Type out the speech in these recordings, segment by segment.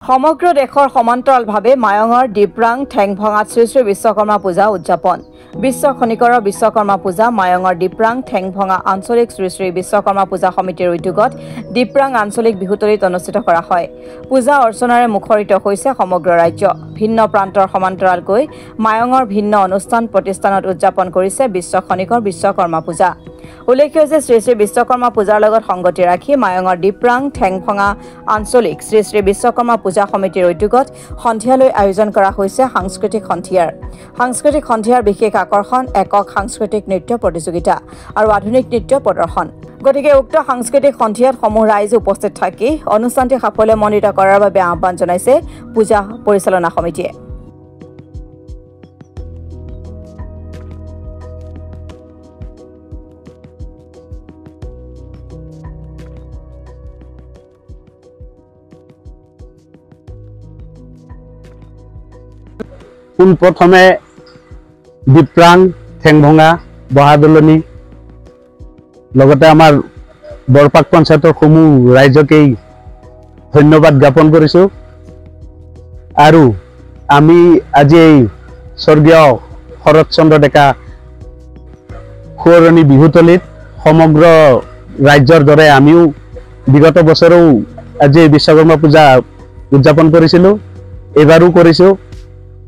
সমগ্ৰ দেশৰ সমান্তৰালভাৱে মায়ঙৰ ডিপ্ৰাং ঠেংভঙাত শ্ৰী শ্ৰী বিশ্বকৰ্মা পূজা উদযাপন। বিশ্ব খনিকৰৰ বিশ্বকৰ্মা পূজা মায়ঙৰ ডিপ্ৰাং ঠেংভঙা আঞ্চলিক শ্ৰী শ্ৰী বিশ্বকৰ্মা পূজা সমিতিৰ উদ্যোগত ডিপ্ৰাং আঞ্চলিক বিহুতলীত অনুষ্ঠিত কৰা হয়। পূজা অৰ্চনাৰে মুখৰিত হৈছে সমগ্ৰ ৰাজ্য। ভিন্ন প্ৰান্তৰ সমান্তৰালকৈ মায়ঙৰ ভিন্ন অনুষ্ঠান প্ৰতিষ্ঠানত উদযাপন কৰিছে বিশ্ব খনিকৰ বিশ্বকৰ্মা পূজা। উল্লেখ্য যে শ্ৰী শ্ৰী বিশ্বকৰ্মা পূজাৰ লগত সংগতি ৰাখি মায়ঙৰ ডিপ্ৰাং ঠেংভঙা আঞ্চলিক শ্ৰী শ্ৰী বিশ্বকৰ্মা পূজা সমিতিৰ উদ্যোগত সন্ধিয়ালৈ আয়োজন কৰা হৈছে সাংস্কৃতিক সন্ধিয়াৰ। সাংস্কৃতিক সন্ধিয়াৰ বিশেষ আকৰ্ষণ একক সাংস্কৃতিক নৃত্য প্ৰতিযোগিতা আৰু আধুনিক নৃত্য প্ৰদৰ্শন। গতিকে উক্ত সাংস্কৃতিক সন্ধিয়াত সমূহ ৰাইজ উপস্থিত থাকি অনুষ্ঠানটি সাফল্যমণ্ডিত কৰাৰ বাবে আহ্বান জনাইছে পূজা পৰিচালনা সমিতিয়ে। পোনপ্ৰথমে ডিপ্ৰাং ঠেংভঙা বহাদলনি লগতে আমাৰ বৰপাক পঞ্চায়তৰ সমূহ ৰাইজকেই ধন্যবাদ জ্ঞাপন কৰিছোঁ। আৰু আমি আজি এই স্বৰ্গীয় শৰৎ চন্দ্ৰ ডেকা সোঁৱৰণি বিহুতলীত সমগ্ৰ ৰাজ্যৰ দৰে আমিও বিগত বছৰেও আজি বিশ্বকৰ্মা পূজা উদযাপন কৰিছিলোঁ, এইবাৰো কৰিছোঁ।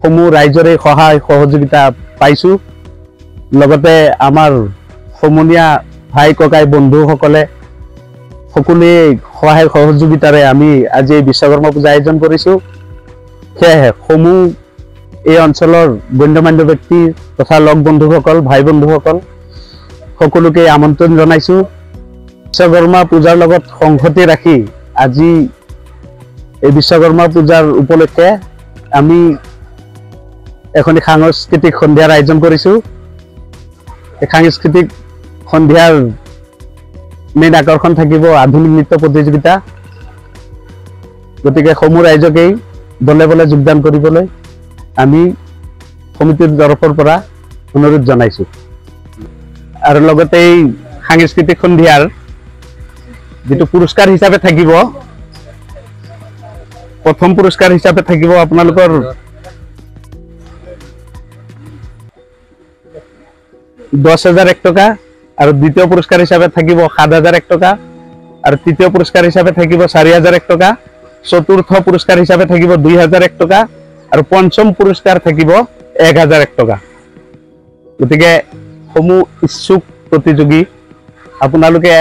সমূহ ৰাইজৰে সহায় সহযোগিতা পাইছোঁ। লগতে আমাৰ সমনীয়া ভাই ককাই বন্ধুসকলে সকলোৱে সহায় সহযোগিতাৰে আমি আজি বিশ্বকৰ্মা পূজা আয়োজন কৰিছোঁ। সেয়েহে সমূহ এই অঞ্চলৰ গণ্যমান্য ব্যক্তি তথা লগ বন্ধুসকল ভাই বন্ধুসকল সকলোকে আমন্ত্ৰণ জনাইছোঁ। বিশ্বকৰ্মা পূজাৰ লগত সংগতি ৰাখি আজি এই বিশ্বকৰ্মা পূজাৰ উপলক্ষে আমি এখন সাংস্কৃতিক সন্ধিয়াৰ আয়োজন কৰিছোঁ। এই সাংস্কৃতিক সন্ধিয়াৰ মেইন আকৰ্ষণ থাকিব আধুনিক নৃত্য প্ৰতিযোগিতা। গতিকে সমূহ ৰাইজকেই দলে বলে যোগদান কৰিবলৈ আমি সমিতিৰ তৰফৰ পৰা অনুৰোধ জনাইছোঁ। আৰু লগতে এই সাংস্কৃতিক সন্ধিয়াৰ যিটো পুৰস্কাৰ হিচাপে থাকিব, প্ৰথম পুৰস্কাৰ হিচাপে থাকিব আপোনালোকৰ 10,001 টকা, আৰু দ্বিতীয় পুৰস্কাৰ হিচাপে থাকিব 7,001 টকা, আৰু তৃতীয় পুৰস্কাৰ হিচাপে থাকিব 4,001 টকা, চতুৰ্থ পুৰস্কাৰ হিচাপে থাকিব 2,001 টকা, আৰু পঞ্চম পুৰস্কাৰ থাকিব 1,001 টকা। গতিকে সমূহ ইচ্ছুক প্ৰতিযোগী আপোনালোকে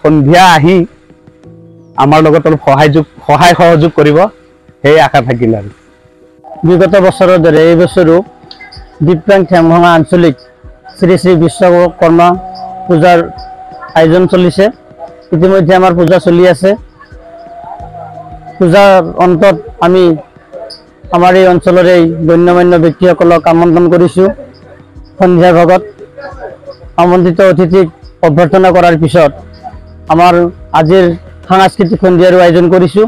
সন্ধিয়া আহি আমাৰ লগত অলপ সহায় সহযোগ কৰিব, সেই আশা থাকিল। আৰু বিগত বছৰৰ দৰে এই বছৰো ডিপ্ৰাং ঠেংভঙা আঞ্চলিক শ্ৰী শ্ৰী বিশ্বকৰ্মা পূজাৰ আয়োজন চলিছে। ইতিমধ্যে আমাৰ পূজা চলি আছে। পূজাৰ অন্তত আমি আমাৰ এই অঞ্চলৰে গণ্যমান্য ব্যক্তিসকলক আমন্ত্ৰণ কৰিছোঁ। সন্ধিয়া ভাগত আমন্ত্ৰিত অতিথিক অভ্যৰ্থনা কৰাৰ পিছত আমাৰ আজিৰ সাংস্কৃতিক সন্ধিয়াৰো আয়োজন কৰিছোঁ।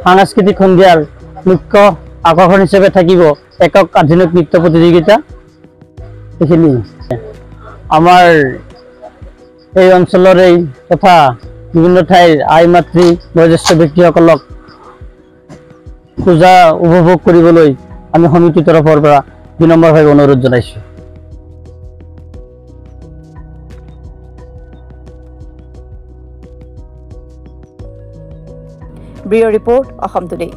সাংস্কৃতিক সন্ধিয়াৰ মুখ্য আকৰ্ষণ হিচাপে থাকিব একক আধুনিক নৃত্য প্ৰতিযোগিতা। এইখিনি আমাৰ এই অঞ্চলৰে তথা বিভিন্ন ঠাইৰ আই মাতৃ বয়োজ্যেষ্ঠ ব্যক্তিসকলক পূজা উপভোগ কৰিবলৈ আমি সমিতিৰ তৰফৰ পৰা বিনম্ৰভাৱে অনুৰোধ জনাইছোঁ। Bureau report Assam today.